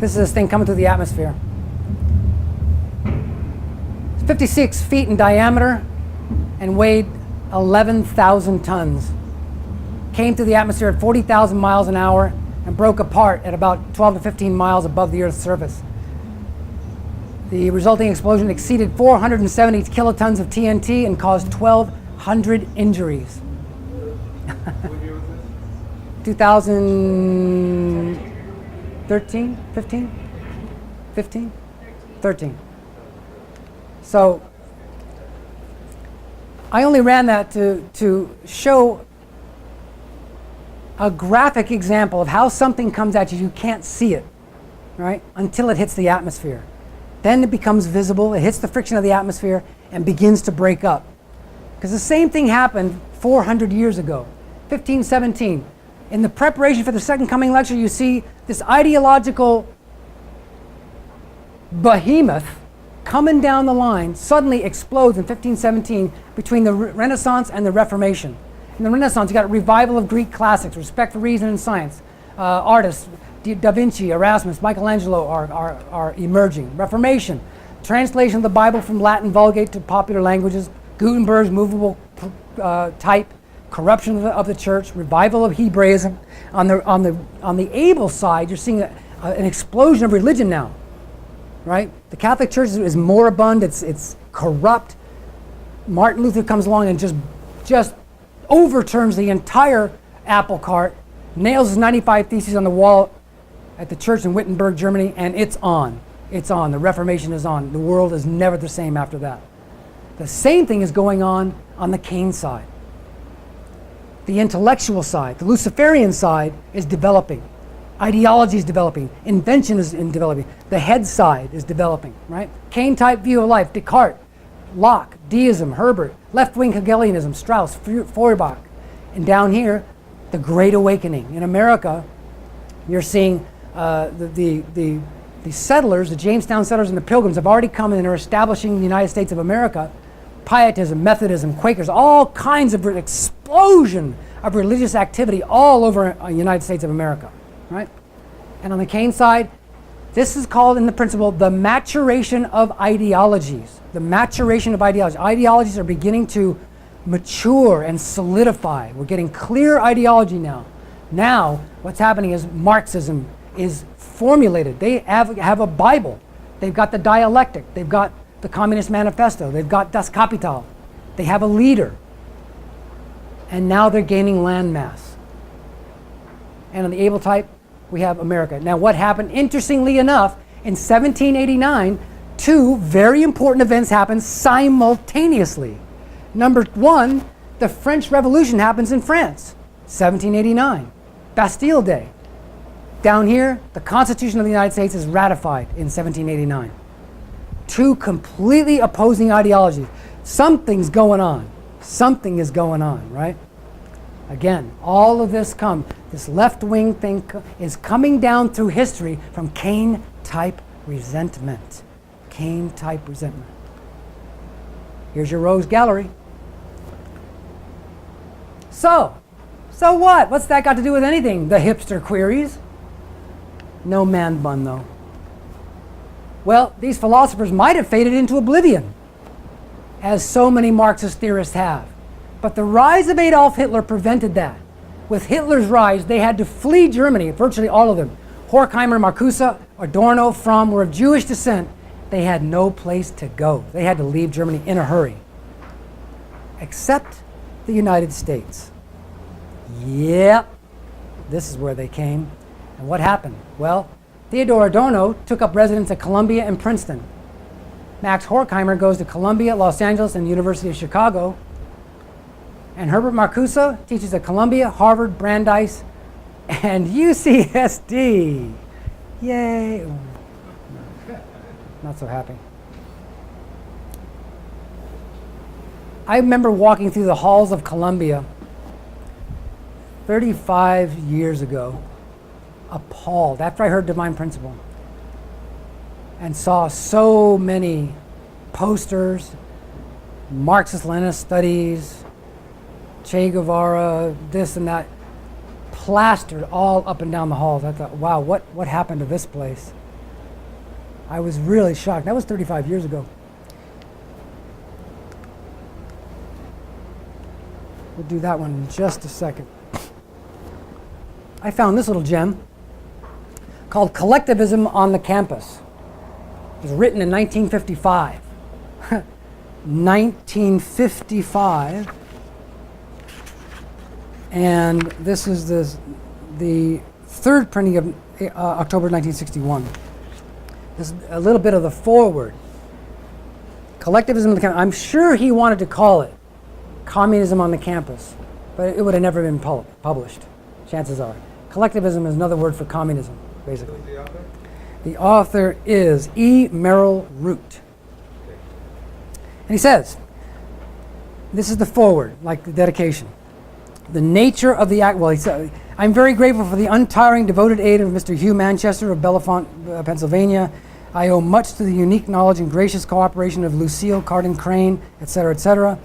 This is this thing coming through the atmosphere. It's 56 feet in diameter and weighed 11,000 tons. Came through the atmosphere at 40,000 miles an hour and broke apart at about 12 to 15 miles above the Earth's surface. The resulting explosion exceeded 470 kilotons of TNT and caused 1,200 injuries. 2013, 15? 15? 13. So I only ran that to show a graphic example of how something comes at you. You can't see it, right, until it hits the atmosphere. Then it becomes visible, it hits the friction of the atmosphere and begins to break up. Because the same thing happened 400 years ago, 1517. In the preparation for the Second Coming lecture, you see this ideological behemoth coming down the line suddenly explodes in 1517 between the Renaissance and the Reformation. In the Renaissance, you got a revival of Greek classics, respect for reason and science. Artists, Da Vinci, Erasmus, Michelangelo are emerging. Reformation, translation of the Bible from Latin Vulgate to popular languages, Gutenberg's movable type, corruption of the church, revival of Hebraism. On the able side, you're seeing an explosion of religion now, right? The Catholic Church is moribund, it's corrupt. Martin Luther comes along and just overturns the entire apple cart, nails his 95 Theses on the wall at the church in Wittenberg, Germany, and it's on. It's on. The Reformation is on. The world is never the same after that. The same thing is going on the Cain side. The intellectual side, the Luciferian side is developing. Ideology is developing. Invention is developing. The head side is developing, right? Cain-type view of life, Descartes, Locke, deism, Herbert, left-wing Hegelianism, Strauss, Feuerbach. And down here, the Great Awakening. In America, you're seeing the settlers, the Jamestown settlers and the Pilgrims have already come in and are establishing the United States of America. Pietism, Methodism, Quakers, all kinds of explosion of religious activity all over the United States of America, right? And on the Keynes side, this is called in the principle the maturation of ideologies. The maturation of ideologies. Ideologies are beginning to mature and solidify. We're getting clear ideology now. Now, what's happening is Marxism is formulated. They have a Bible. They've got the dialectic. They've got the Communist Manifesto. They've got Das Kapital. They have a leader. And now they're gaining landmass. And on the able type, we have America. Now, what happened, interestingly enough, in 1789, two very important events happened simultaneously. Number one, the French Revolution happens in France, 1789, Bastille Day. Down here, the Constitution of the United States is ratified in 1789. Two completely opposing ideologies. Something's going on. Something is going on, right? Again, all of this this left-wing thing is coming down through history from Kane-type resentment. Kane-type resentment. Here's your Rose Gallery. So what? What's that got to do with anything? The hipster queries. No man bun, though. Well, these philosophers might have faded into oblivion, as so many Marxist theorists have. But the rise of Adolf Hitler prevented that. With Hitler's rise, they had to flee Germany, virtually all of them. Horkheimer, Marcuse, Adorno, Fromm were of Jewish descent. They had no place to go. They had to leave Germany in a hurry. Except the United States. Yep, this is where they came. And what happened? Well, Theodore Adorno took up residence at Columbia and Princeton. Max Horkheimer goes to Columbia, Los Angeles, and the University of Chicago. And Herbert Marcuse teaches at Columbia, Harvard, Brandeis, and UCSD. Yay. Not so happy. I remember walking through the halls of Columbia 35 years ago, appalled, after I heard Divine Principle, and saw so many posters, Marxist-Leninist studies, Che Guevara, this and that, plastered all up and down the halls. I thought, wow, what happened to this place? I was really shocked. That was 35 years ago. We'll do that one in just a second. I found this little gem called Collectivism on the Campus. It was written in 1955. 1955. And this is the third printing of October 1961. This is a little bit of the foreword. Collectivism on the Campus. I'm sure he wanted to call it Communism on the Campus, but it would have never been published, chances are. Collectivism is another word for communism, basically. Who's the author? The author is E. Merrill Root. And he says, this is the foreword, like the dedication. The nature of the act, well, he said, I'm very grateful for the untiring, devoted aid of Mr. Hugh Manchester of Bellefonte, Pennsylvania. I owe much to the unique knowledge and gracious cooperation of Lucille Carden Crane, etc., etc.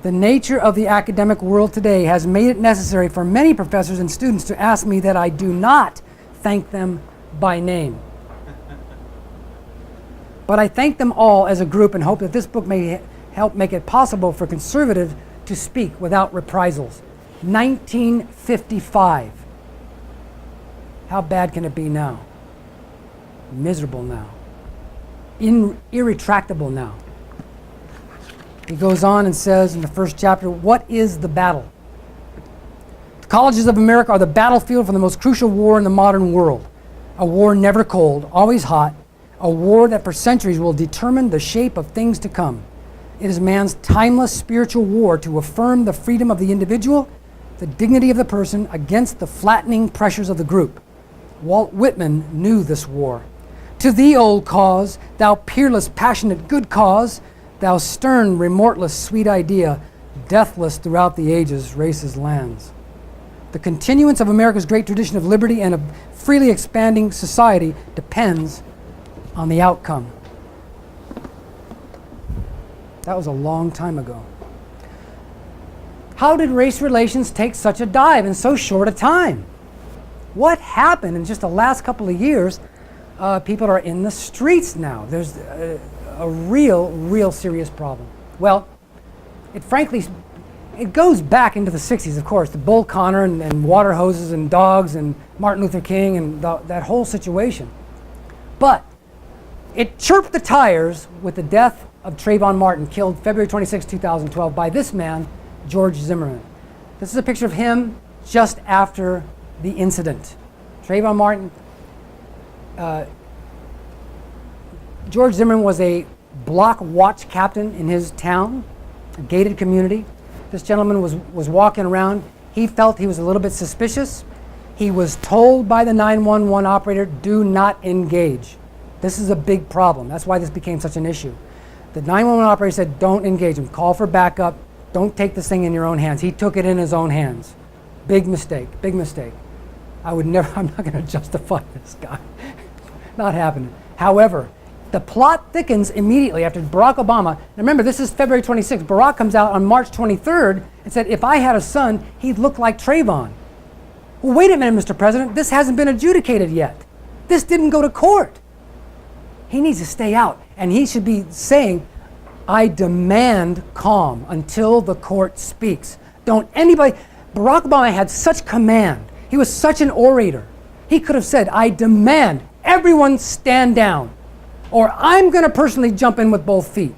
The nature of the academic world today has made it necessary for many professors and students to ask me that I do not thank them by name. But I thank them all as a group and hope that this book may help make it possible for conservatives to speak without reprisals. 1955. How bad can it be now? Miserable now. Irretractable now. He goes on and says in the first chapter, what is the battle? The colleges of America are the battlefield for the most crucial war in the modern world. A war never cold, always hot. A war that for centuries will determine the shape of things to come. It is man's timeless spiritual war to affirm the freedom of the individual, the dignity of the person against the flattening pressures of the group. Walt Whitman knew this war. To thee, old cause, thou peerless, passionate, good cause, thou stern, remorseless, sweet idea, deathless throughout the ages, races, lands. The continuance of America's great tradition of liberty and of freely expanding society depends on the outcome. That was a long time ago. How did race relations take such a dive in so short a time? What happened in just the last couple of years? People are in the streets now. There's a real serious problem. Well, it goes back into the 60s, of course, the Bull Connor and water hoses and dogs and Martin Luther King and that whole situation. But it chirped the tires with the death of Trayvon Martin, killed February 26, 2012, by this man, George Zimmerman. This is a picture of him just after the incident. Trayvon Martin, George Zimmerman was a block watch captain in his town, a gated community. This gentleman was walking around. He felt he was a little bit suspicious. He was told by the 911 operator, do not engage. This is a big problem. That's why this became such an issue. The 911 operator said, don't engage him. Call for backup. Don't take this thing in your own hands. He took it in his own hands. Big mistake, big mistake. I'm not going to justify this guy. Not happening. However, the plot thickens immediately after Barack Obama. Remember, this is February 26th. Barack comes out on March 23rd and said, if I had a son, he'd look like Trayvon. Well, wait a minute, Mr. President. This hasn't been adjudicated yet. This didn't go to court. He needs to stay out. And he should be saying, I demand calm until the court speaks. Don't anybody... Barack Obama had such command. He was such an orator. He could have said, I demand everyone stand down, or I'm going to personally jump in with both feet.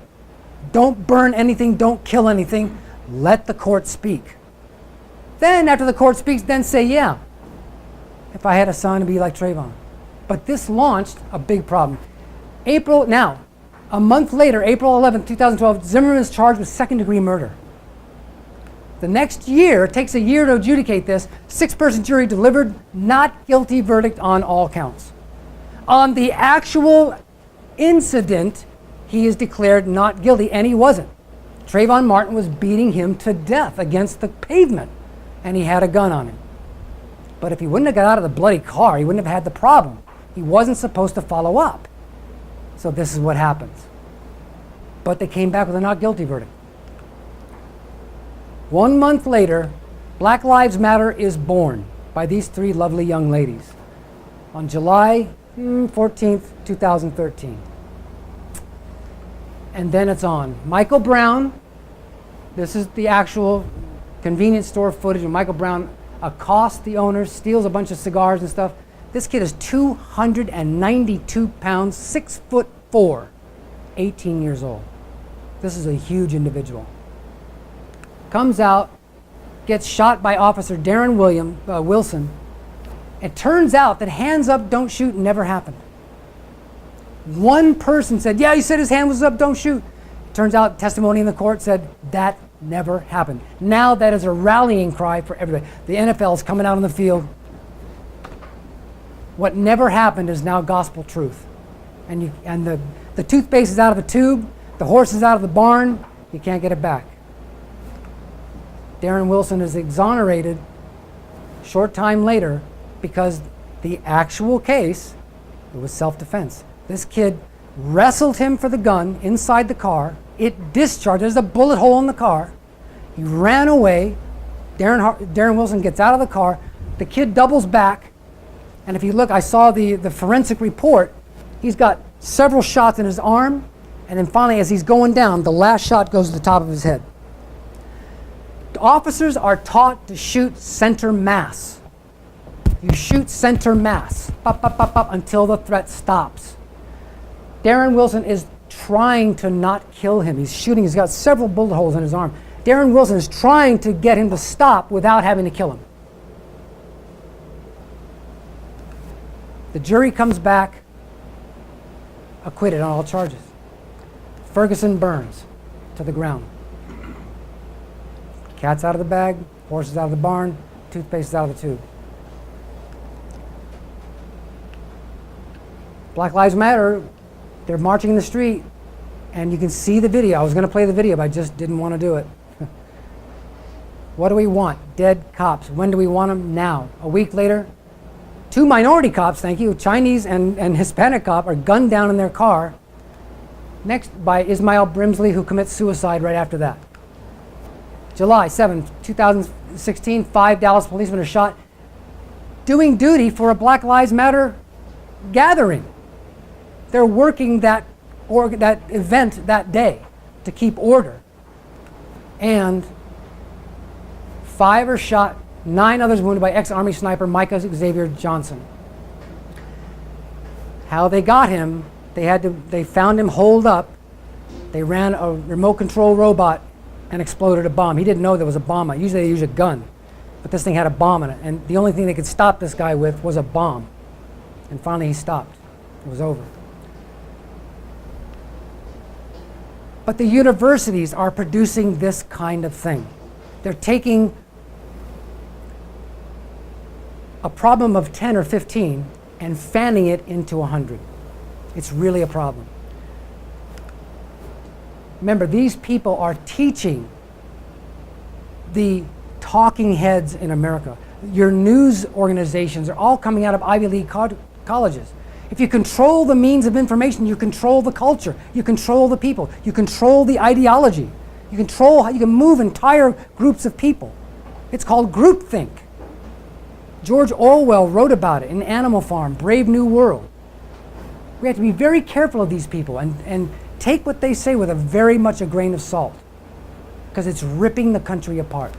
Don't burn anything, don't kill anything. Let the court speak. Then after the court speaks, then say, yeah, if I had a son, it'd be like Trayvon. But this launched a big problem. A month later, April 11, 2012, Zimmerman is charged with second-degree murder. The next year, it takes a year to adjudicate this, 6-person jury delivered not guilty verdict on all counts. On the actual incident, he is declared not guilty, and he wasn't. Trayvon Martin was beating him to death against the pavement, and he had a gun on him. But if he wouldn't have got out of the bloody car, he wouldn't have had the problem. He wasn't supposed to follow up. So this is what happens. But they came back with a not guilty verdict. 1 month later, Black Lives Matter is born by these three lovely young ladies on July 14th, 2013. And then it's on. Michael Brown, this is the actual convenience store footage of Michael Brown accosts the owner, steals a bunch of cigars and stuff. This kid is 292 pounds, 6'4", 18 years old. This is a huge individual. Comes out, gets shot by Officer Darren Wilson. It turns out that hands up, don't shoot never happened. One person said, yeah, he said his hand was up, don't shoot. Turns out testimony in the court said that never happened. Now that is a rallying cry for everybody. The NFL is coming out on the field. What never happened is now gospel truth. And the toothpaste is out of the tube, the horse is out of the barn, you can't get it back. Darren Wilson is exonerated short time later because the actual case, it was self-defense. This kid wrestled him for the gun inside the car. It discharged. There's a bullet hole in the car. He ran away. Darren Wilson gets out of the car. The kid doubles back. And if you look, I saw the forensic report. He's got several shots in his arm. And then finally, as he's going down, the last shot goes to the top of his head. Officers are taught to shoot center mass. You shoot center mass, pop, pop, pop, pop, until the threat stops. Darren Wilson is trying to not kill him. He's shooting. He's got several bullet holes in his arm. Darren Wilson is trying to get him to stop without having to kill him. The jury comes back acquitted on all charges. Ferguson burns to the ground. Cat's out of the bag, horse is out of the barn, toothpaste is out of the tube. Black Lives Matter, they're marching in the street, and you can see the video. I was going to play the video, but I just didn't want to do it. What do we want? Dead cops. When do we want them? Now. A week later, 2 minority cops, thank you, Chinese and Hispanic cop, are gunned down in their car, next by Ismail Brimsley, who commits suicide right after that. July 7, 2016, 5 Dallas policemen are shot doing duty for a Black Lives Matter gathering. They're working that event that day to keep order. And 5 are shot, 9 others wounded by ex-Army sniper Micah Xavier Johnson. How they got him, they found him holed up. They ran a remote control robot and exploded a bomb. He didn't know there was a bomb. Usually they use a gun, but this thing had a bomb in it. And the only thing they could stop this guy with was a bomb. And finally he stopped. It was over. But the universities are producing this kind of thing. They're taking a problem of 10 or 15 and fanning it into 100. It's really a problem. Remember, these people are teaching the talking heads in America. Your news organizations are all coming out of Ivy League colleges. If you control the means of information, you control the culture, you control the people, you control the ideology, you control how you can move entire groups of people. It's called groupthink. George Orwell wrote about it in Animal Farm, Brave New World. We have to be very careful of these people and take what they say with a very much a grain of salt, because it's ripping the country apart.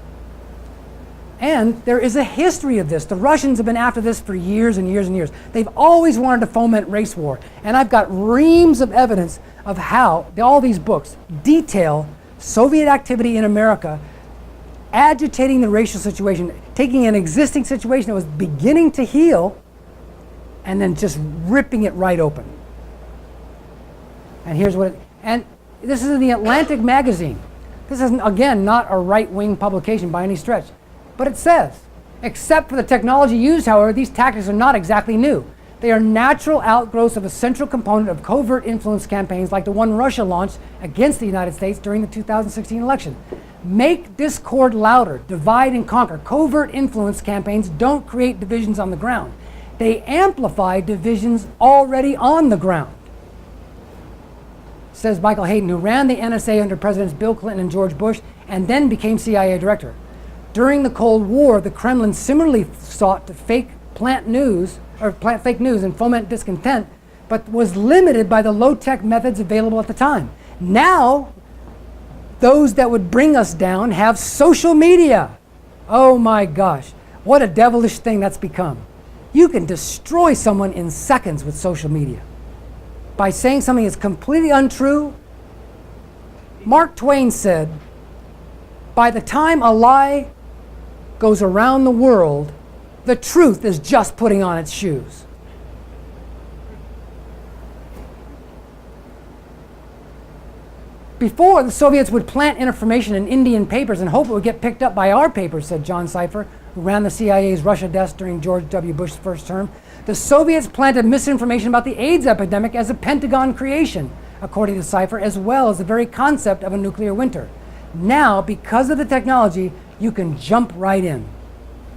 And there is a history of this. The Russians have been after this for years and years and years. They've always wanted to foment race war. And I've got reams of evidence of how all these books detail Soviet activity in America, agitating the racial situation, taking an existing situation that was beginning to heal, and then just ripping it right open. And here's what and this is in the Atlantic magazine. This is, again, not a right-wing publication by any stretch. But it says, except for the technology used, however, these tactics are not exactly new. They are natural outgrowths of a central component of covert influence campaigns like the one Russia launched against the United States during the 2016 election. Make discord louder, divide and conquer. Covert influence campaigns don't create divisions on the ground. They amplify divisions already on the ground. Says Michael Hayden, who ran the NSA under Presidents Bill Clinton and George Bush and then became CIA director. During the Cold War, the Kremlin similarly sought to plant fake news and foment discontent, but was limited by the low-tech methods available at the time. Now, those that would bring us down have social media. Oh my gosh, what a devilish thing that's become. You can destroy someone in seconds with social media. By saying something that's completely untrue. Mark Twain said, by the time a lie goes around the world, the truth is just putting on its shoes. Before, the Soviets would plant information in Indian papers and hope it would get picked up by our papers, said John Cipher, who ran the CIA's Russia desk during George W. Bush's first term. The Soviets planted misinformation about the AIDS epidemic as a Pentagon creation, according to Cipher, as well as the very concept of a nuclear winter. Now, because of the technology, you can jump right in.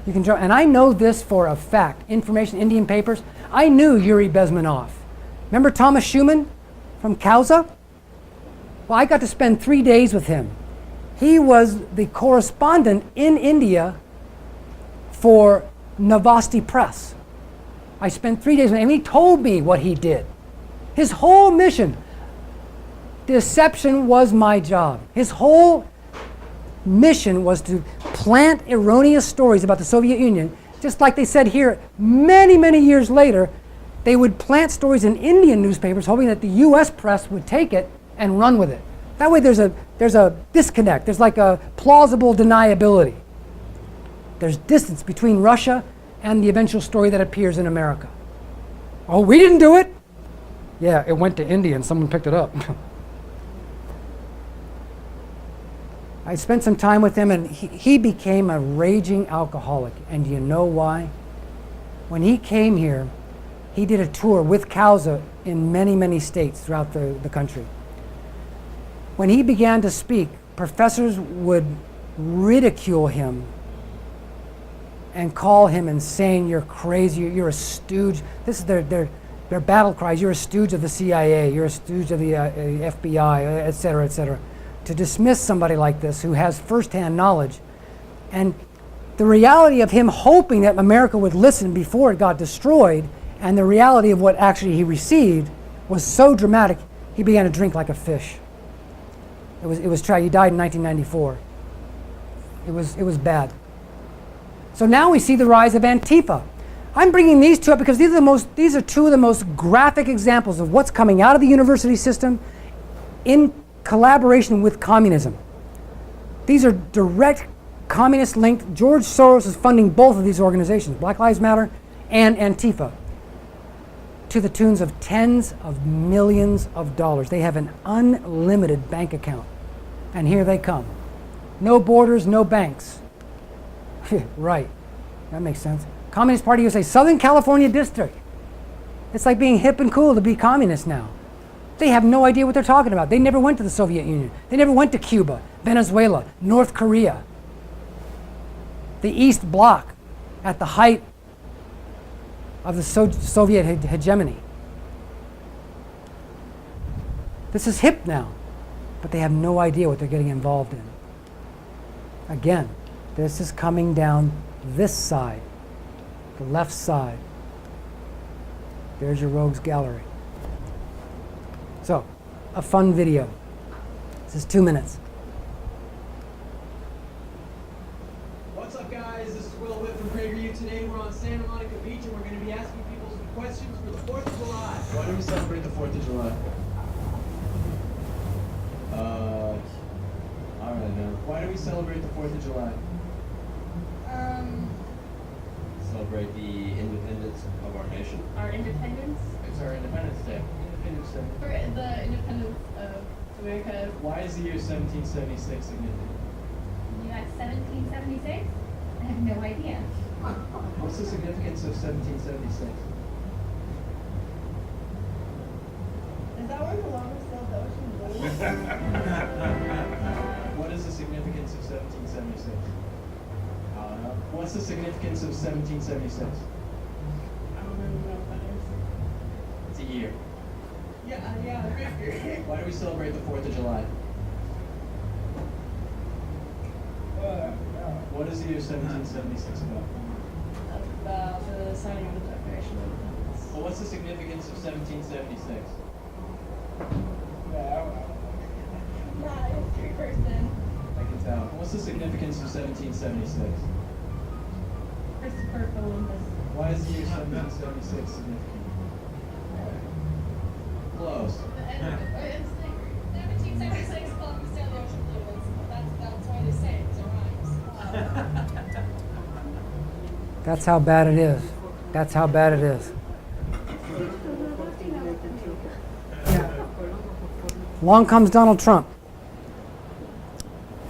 You can jump, and I know this for a fact. Information, Indian papers. I knew Yuri Bezmenov. Remember Thomas Schumann from Kauza? Well, I got to spend 3 days with him. He was the correspondent in India for Novosti Press. I spent 3 days with him, and he told me what he did. His whole mission, deception was my job. His whole mission was to plant erroneous stories about the Soviet Union, just like they said here many, many years later. They would plant stories in Indian newspapers, hoping that the US press would take it and run with it. That way there's a disconnect. There's like a plausible deniability. There's distance between Russia and the eventual story that appears in America. Oh, we didn't do it? Yeah, it went to India and someone picked it up. I spent some time with him, and he became a raging alcoholic. And do you know why? When he came here, he did a tour with Kauza in many, many states throughout the country. When he began to speak, professors would ridicule him and call him insane. You're crazy, you're a stooge. This is their battle cries. You're a stooge of the CIA, you're a stooge of the FBI, et cetera, et cetera. to dismiss somebody like this who has firsthand knowledge. And the reality of him hoping that America would listen before it got destroyed, and the reality of what actually he received was so dramatic, he began to drink like a fish. It was tragic. He died in 1994. It was bad. So now we see the rise of Antifa. I'm bringing these two up because these are two of the most graphic examples of what's coming out of the university system in collaboration with communism. These are direct communist linked. George Soros is funding both of these organizations, Black Lives Matter and Antifa, to the tunes of tens of millions of dollars. They have an unlimited bank account. And here they come. No borders, no banks. Right. That makes sense. Communist Party USA, Southern California District. It's like being hip and cool to be communist now. They have no idea what they're talking about. They never went to the Soviet Union. They never went to Cuba, Venezuela, North Korea. The East Bloc at the height of the Soviet hegemony. This is hip now, but they have no idea what they're getting involved in. Again, this is coming down this side, the left side. There's your rogues gallery. So, a fun video. This is 2 minutes. What's up, guys? This is Will Witt from PragerU. Today we're on Santa Monica Beach and we're going to be asking people some questions for the 4th of July. Why do we celebrate the 4th of July? I don't know. Why do we celebrate the 4th of July? Celebrate the independence of our nation. Our independence, It's our Independence Day. Independence Day. for the independence of America. Why is the year 1776 significant? You had 1776? I have no idea. What's the significance of 1776? Is that where Columbus sailed the ocean blue? What is the significance of 1776? I don't know. What's the significance of 1776? I don't remember what that is. It's a year. Yeah. Why do we celebrate the 4th of July? What is the year 1776 about? About the signing of the Declaration of Independence. Well, what's the significance of 1776? Not a history person. I can tell. What's the significance of 1776? Christopher Columbus. Why is the year 1776 significant? Close. It's like 1776 Columbus sailed the ocean blue. That's why they say it, 'cause it rhymes. That's how bad it is. That's how bad it is. Along comes Donald Trump.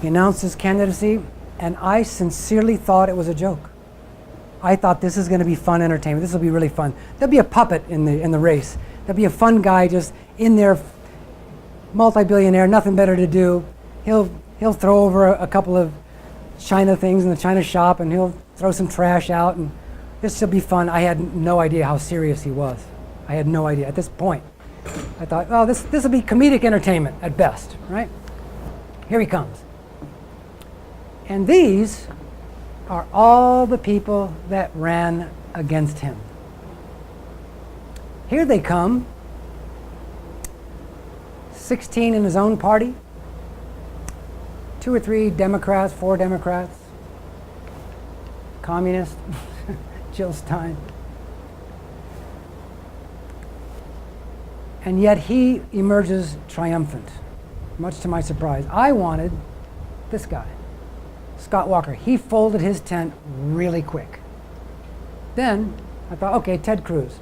He announced his candidacy, and I sincerely thought it was a joke. I thought this is going to be fun entertainment. This will be really fun. There'll be a puppet in the race. There'll be a fun guy just in there, multi-billionaire, nothing better to do. He'll throw over a couple of China things in the China shop, and he'll throw some trash out, and this will be fun. I had no idea how serious he was. I had no idea at this point. I thought, oh, this will be comedic entertainment at best, right? Here he comes. And these are all the people that ran against him. Here they come. 16 in his own party. 2 or 3 Democrats, 4 Democrats. Communist, Jill Stein. And yet he emerges triumphant, much to my surprise. I wanted this guy, Scott Walker. He folded his tent really quick. Then I thought, okay, Ted Cruz.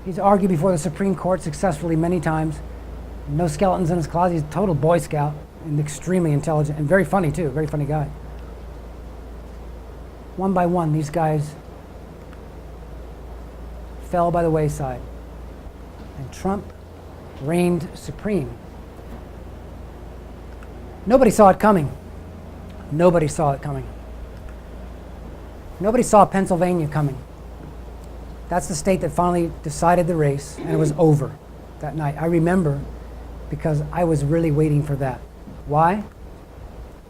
He's argued before the Supreme Court successfully many times. No skeletons in his closet. He's a total Boy Scout and extremely intelligent and very funny too, very funny guy. One by one, these guys fell by the wayside. And Trump reigned supreme. Nobody saw it coming. Nobody saw it coming. Nobody saw Pennsylvania coming. That's the state that finally decided the race, and it was over that night. I remember because I was really waiting for that. Why?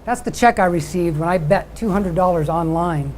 That's the check I received when I bet $200 online